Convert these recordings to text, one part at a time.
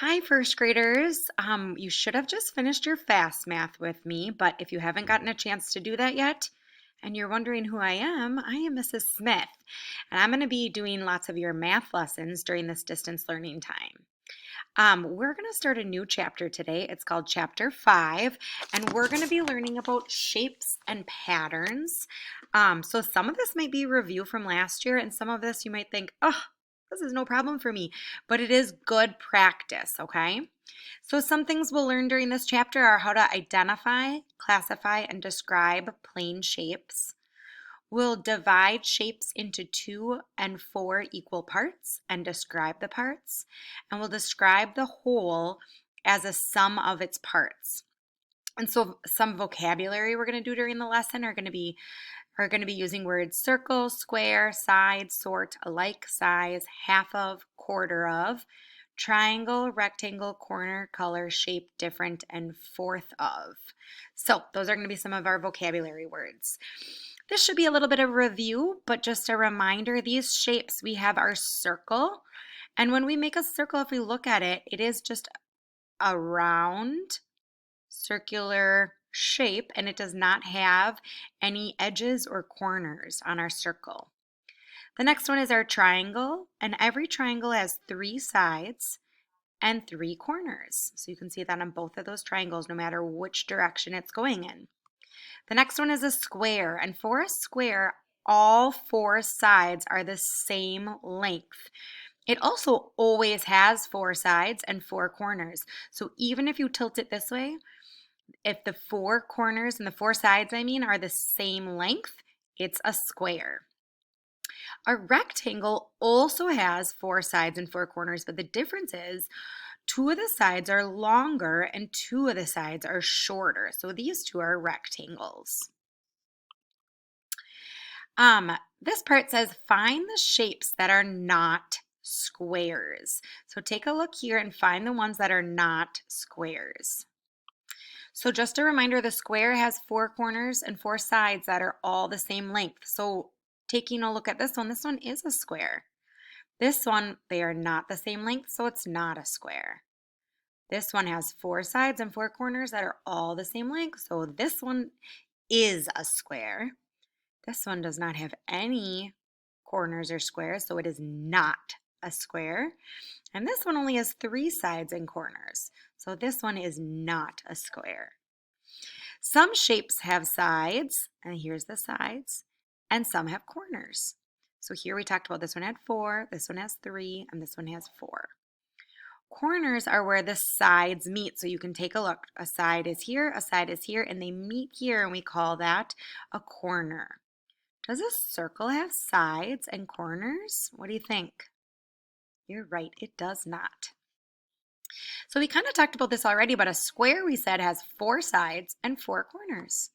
Hi, first graders. You should have just finished your fast math with me, but if you haven't gotten a chance to do that yet, and you're wondering who I am Mrs. Smith, and I'm going to be doing lots of your math lessons during this distance learning time. We're going to start a new chapter today. It's called Chapter 5, and we're going to be learning about shapes and patterns. So some of this might be review from last year, and some of this you might think, oh, this is no problem for me, but it is good practice, okay? So some things we'll learn during this chapter are how to identify, classify, and describe plane shapes. We'll divide shapes into 2 and 4 equal parts and describe the parts. And we'll describe the whole as a sum of its parts. And so some vocabulary we're going to do during the lesson are going to be using words circle, square, side, sort, alike, size, half of, quarter of, triangle, rectangle, corner, color, shape, different, and fourth of. So those are going to be some of our vocabulary words. This should be a little bit of review, but just a reminder, these shapes, we have our circle. And when we make a circle, if we look at it, it is just a round circular shape and it does not have any edges or corners on our circle. The next one is our triangle, and every triangle has 3 sides and 3 corners. So you can see that on both of those triangles no matter which direction it's going in. The next one is a square, and for a square, all 4 sides are the same length. It also always has 4 sides and 4 corners. So even if you tilt it this way, if the 4 corners and the 4 sides, are the same length, it's a square. A rectangle also has 4 sides and 4 corners, but the difference is 2 of the sides are longer and 2 of the sides are shorter. So these 2 are rectangles. This part says find the shapes that are not squares. So take a look here and find the ones that are not squares. So just a reminder, the square has 4 corners and 4 sides that are all the same length. So taking a look at this one is a square. This one, they are not the same length, so it's not a square. This one has 4 sides and 4 corners that are all the same length, so this one is a square. This one does not have any corners or squares, so it is not a square. And this one only has 3 sides and corners, so this one is not a square. Some shapes have sides, and here's the sides, and some have corners. So here we talked about this one had 4, this one has 3, and this one has 4. Corners are where the sides meet, so you can take a look. A side is here, and they meet here, and we call that a corner. Does a circle have sides and corners? What do you think? You're right, it does not. So we kind of talked about this already, but a square we said has 4 sides and 4 corners.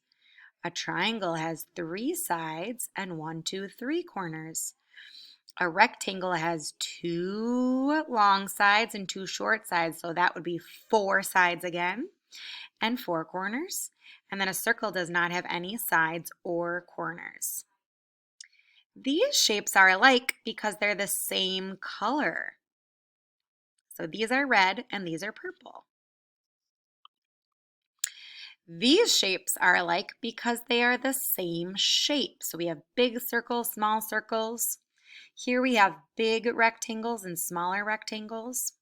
A triangle has 3 sides and 1, 2, 3 corners. A rectangle has 2 long sides and 2 short sides, so that would be 4 sides again and 4 corners. And then a circle does not have any sides or corners. These shapes are alike because they're the same color. So these are red and these are purple. These shapes are alike because they are the same shape. So we have big circles, small circles. Here we have big rectangles and smaller rectangles.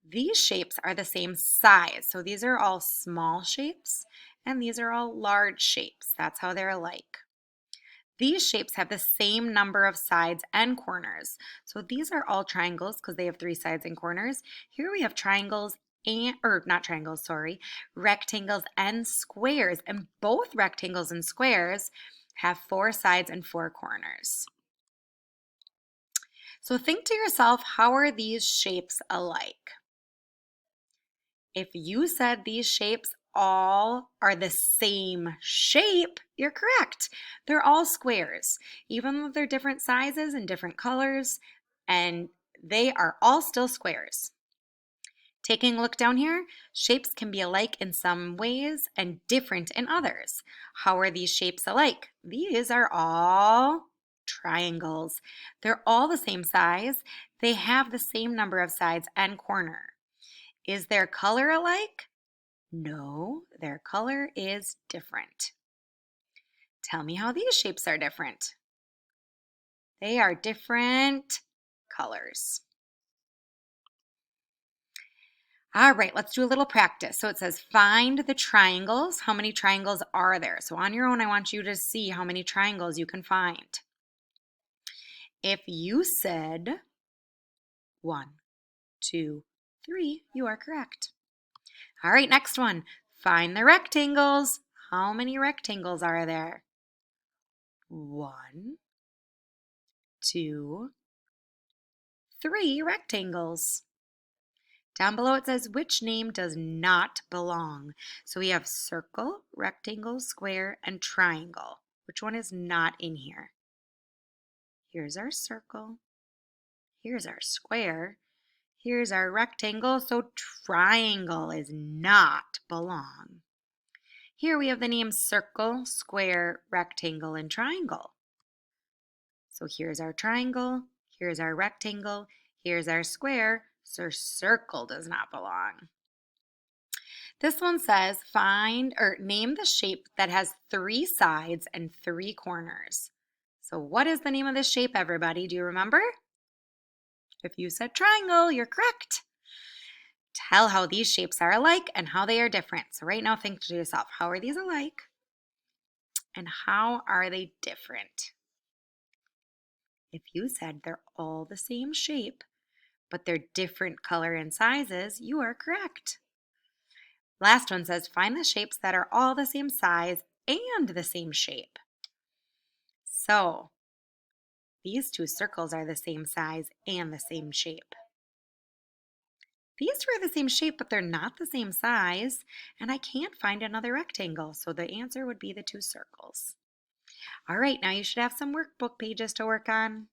These shapes are the same size. So these are all small shapes and these are all large shapes. That's how they're alike. These shapes have the same number of sides and corners. So these are all triangles because they have 3 sides and corners. Here we have triangles rectangles and squares. And both rectangles and squares have 4 sides and 4 corners. So think to yourself, how are these shapes alike? If you said these shapes all are the same shape, you're correct. They're all squares, even though they're different sizes and different colors, and they are all still squares. Taking a look down here, shapes can be alike in some ways and different in others. How are these shapes alike? These are all triangles. They're all the same size. They have the same number of sides and corner. Is their color alike? No, their color is different. Tell me how these shapes are different. They are different colors. All right, let's do a little practice. So it says find the triangles. How many triangles are there? So on your own, I want you to see how many triangles you can find. If you said 1, 2, 3, you are correct. All right, next one. Find the rectangles. How many rectangles are there? 1, 2, 3 rectangles. Down below it says which name does not belong. So we have circle, rectangle, square, and triangle. Which one is not in here? Here's our circle. Here's our square. Here's our rectangle. So triangle is not belong. Here we have the names circle, square, rectangle, and triangle. So here's our triangle. Here's our rectangle. Here's our square. So circle does not belong. This one says find or name the shape that has 3 sides and 3 corners. So what is the name of this shape, everybody? Do you remember? If you said triangle, you're correct. Tell how these shapes are alike and how they are different. So right now think to yourself, how are these alike and how are they different? If you said they're all the same shape, but they're different color and sizes, you are correct. Last one says find the shapes that are all the same size and the same shape. So these 2 circles are the same size and the same shape. These 2 are the same shape, but they're not the same size, and I can't find another rectangle, so the answer would be the 2 circles. All right, now you should have some workbook pages to work on.